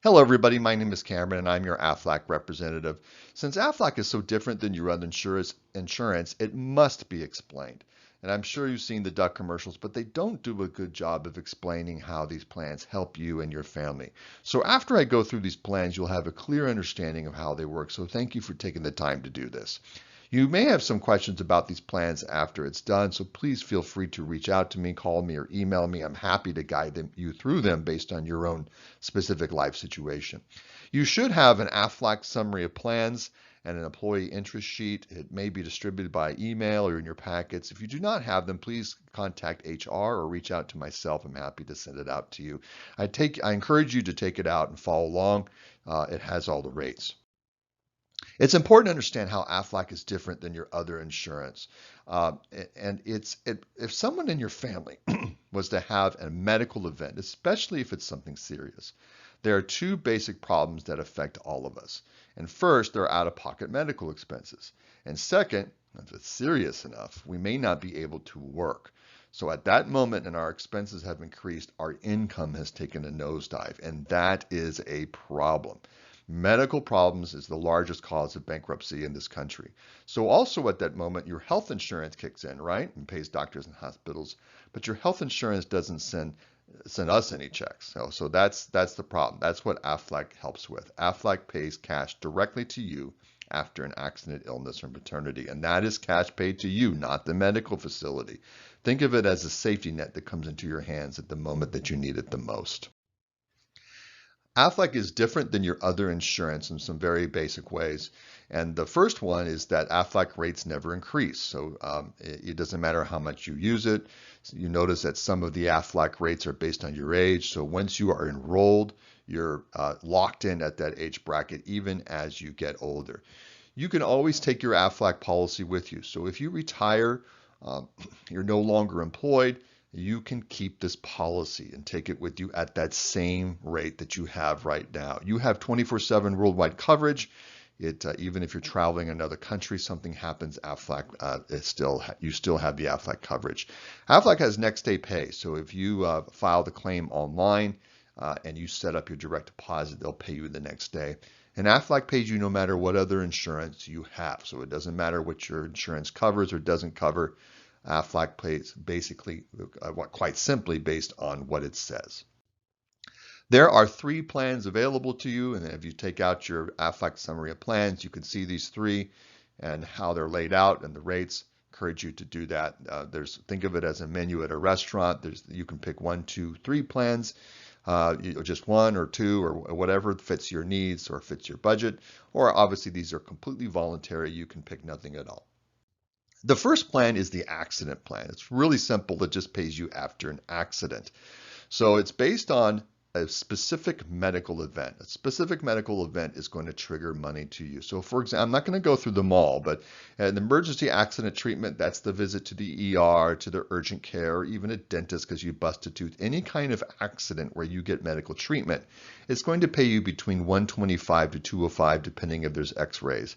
Hello, everybody. My name is Cameron, and I'm your Aflac representative. Since Aflac is so different than your other insurance, it must be explained. And I'm sure you've seen the duck commercials, but they don't do a good job of explaining how these plans help you and your family. So after I go through these plans, you'll have a clear understanding of how they work. So thank you for taking the time to do this. You may have some questions about these plans after it's done, so please feel free to reach out to me, call me, or email me. I'm happy to guide you through them based on your own specific life situation. You should have an Aflac summary of plans and an employee interest sheet. It may be distributed by email or in your packets. If you do not have them, please contact HR or reach out to myself. I'm happy to send it out to you. I encourage you to take it out and follow along. It has all the rates. It's important to understand how Aflac is different than your other insurance. And if someone in your family was to have a medical event, especially if it's something serious, there are two basic problems that affect all of us. And first, there are out-of-pocket medical expenses. And second, if it's serious enough, we may not be able to work. So at that moment, and our expenses have increased, our income has taken a nosedive, and that is a problem. Medical problems is the largest cause of bankruptcy in this country. So also at that moment, your health insurance kicks in, right? And pays doctors and hospitals, but your health insurance doesn't send us any checks. So that's the problem. That's what Aflac helps with. Aflac pays cash directly to you after an accident, illness, or maternity. And that is cash paid to you, not the medical facility. Think of it as a safety net that comes into your hands at the moment that you need it the most. Aflac is different than your other insurance in some very basic ways. And the first one is that Aflac rates never increase. So it doesn't matter how much you use it. So you notice that some of the Aflac rates are based on your age. So once you are enrolled, you're locked in at that age bracket, even as you get older. You can always take your Aflac policy with you. So if you retire, you're no longer employed, you can keep this policy and take it with you at that same rate that you have right now. You have 24/7 worldwide coverage. Even if you're traveling another country, something happens, Aflac, you still have the Aflac coverage. Aflac has next day pay. So if you file the claim online and you set up your direct deposit, they'll pay you the next day. And Aflac pays you no matter what other insurance you have. So it doesn't matter what your insurance covers or doesn't cover. Aflac pays basically, quite simply, based on what it says. There are 3 plans available to you, and if you take out your Aflac summary of plans, you can see these 3 and how they're laid out and the rates. Encourage you to do that. Think of it as a menu at a restaurant. You can pick 1, 2, 3 plans, just 1 or 2 or whatever fits your needs or fits your budget. Or obviously these are completely voluntary. You can pick nothing at all. The first plan is the accident plan. It's really simple. It just pays you after an accident. So it's based on a specific medical event. A specific medical event is going to trigger money to you. So for example, I'm not going to go through them all, but an emergency accident treatment, that's the visit to the ER, to the urgent care, or even a dentist because you bust a tooth. Any kind of accident where you get medical treatment, it's going to pay you between $125 to $205, depending if there's x-rays.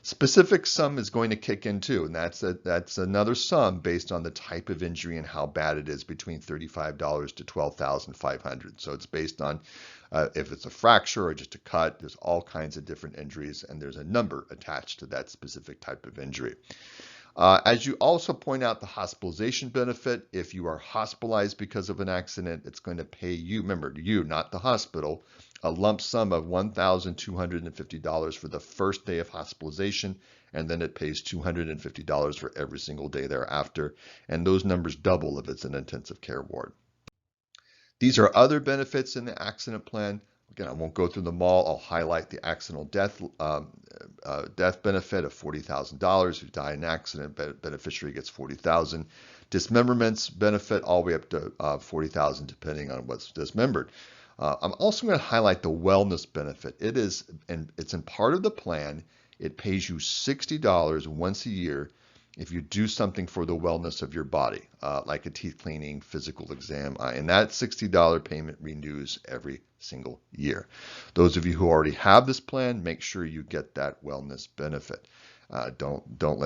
Specific sum is going to kick in too, and that's another sum based on the type of injury and how bad it is, between $35 to $12,500. So it's based on if it's a fracture or just a cut. There's all kinds of different injuries, and there's a number attached to that specific type of injury. As you also point out, the hospitalization benefit, if you are hospitalized because of an accident, it's going to pay you, remember, you, not the hospital, a lump sum of $1,250 for the first day of hospitalization, and then it pays $250 for every single day thereafter, and those numbers double if it's an intensive care ward. These are other benefits in the accident plan. Again, I won't go through them all. I'll highlight the accidental death benefit of $40,000. If you die in an accident, beneficiary gets $40,000. Dismemberments benefit all the way up to $40,000, depending on what's dismembered. I'm also going to highlight the wellness benefit. It's in part of the plan. It pays you $60 once a year if you do something for the wellness of your body, like a teeth cleaning, physical exam, and that $60 payment renews every single year. Those of you who already have this plan, make sure you get that wellness benefit.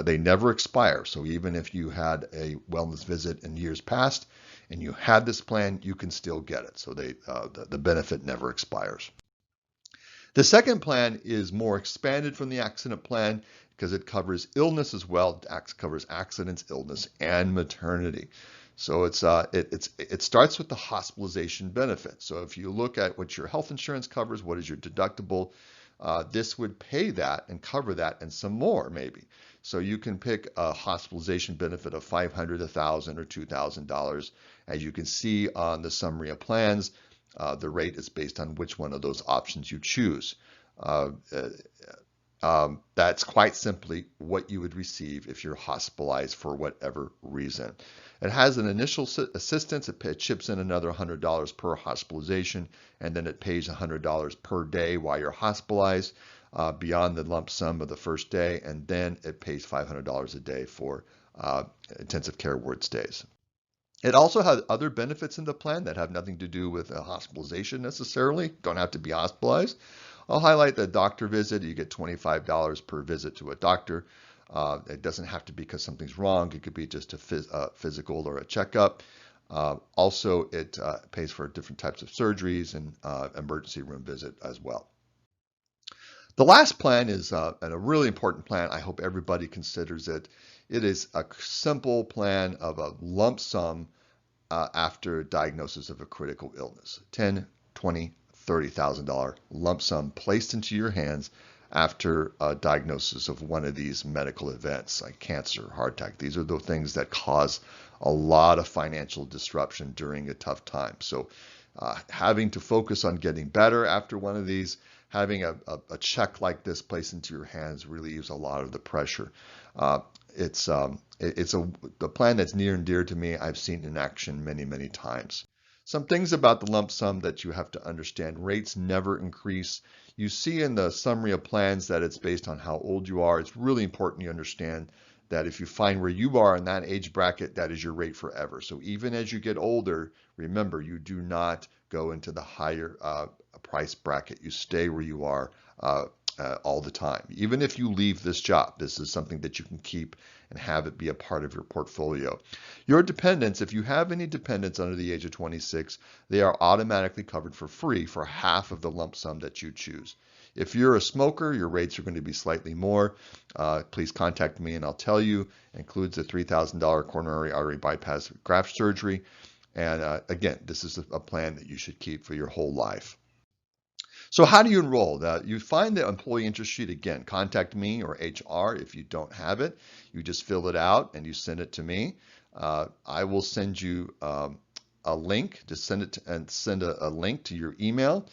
They never expire. So even if you had a wellness visit in years past and you had this plan, you can still get it. So the benefit never expires. The second plan is more expanded from the accident plan because it covers illness as well. It covers accidents, illness, and maternity. So it starts with the hospitalization benefit. So if you look at what your health insurance covers, what is your deductible, this would pay that and cover that and some more maybe. So you can pick a hospitalization benefit of $500, $1,000, or $2,000. As you can see on the summary of plans, the rate is based on which one of those options you choose. That's quite simply what you would receive if you're hospitalized for whatever reason. It has an initial assistance. It chips in another $100 per hospitalization, and then it pays $100 per day while you're hospitalized beyond the lump sum of the first day, and then it pays $500 a day for intensive care ward stays. It also has other benefits in the plan that have nothing to do with a hospitalization necessarily. Don't have to be hospitalized. I'll highlight the doctor visit. You get $25 per visit to a doctor. It doesn't have to be because something's wrong. It could be just a physical or a checkup. Also, it pays for different types of surgeries and emergency room visit as well. The last plan is a really important plan. I hope everybody considers it. It is a simple plan of a lump sum after diagnosis of a critical illness. $10,000, $20,000, $30,000 lump sum placed into your hands after a diagnosis of one of these medical events like cancer, heart attack. These are the things that cause a lot of financial disruption during a tough time. So having to focus on getting better after one of these, having a check like this placed into your hands relieves a lot of the pressure. It's a plan that's near and dear to me. I've seen in action many, many times. Some things about the lump sum that you have to understand. Rates never increase. You see in the summary of plans that it's based on how old you are. It's really important you understand that if you find where you are in that age bracket, that is your rate forever. So even as you get older, remember, you do not go into the higher price bracket. You stay where you are all the time. Even if you leave this job, this is something that you can keep and have it be a part of your portfolio. Your dependents, if you have any dependents under the age of 26, they are automatically covered for free for half of the lump sum that you choose. If you're a smoker, your rates are going to be slightly more. Please contact me and I'll tell you. It includes a $3,000 coronary artery bypass graft surgery. And again, this is a plan that you should keep for your whole life. So how do you enroll? You find the employee interest sheet. Again, contact me or HR if you don't have it. You just fill it out and you send it to me. I will send you a link. Just send it and send a link to your email.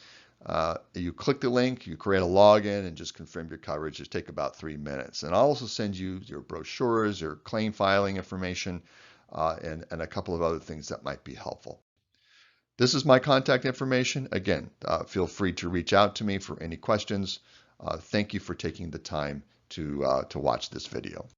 You click the link, you create a login, and just confirm your coverage. Just take about 3 minutes. And I'll also send you your brochures, your claim filing information, and a couple of other things that might be helpful. This is my contact information. Again, feel free to reach out to me for any questions. Thank you for taking the time to watch this video.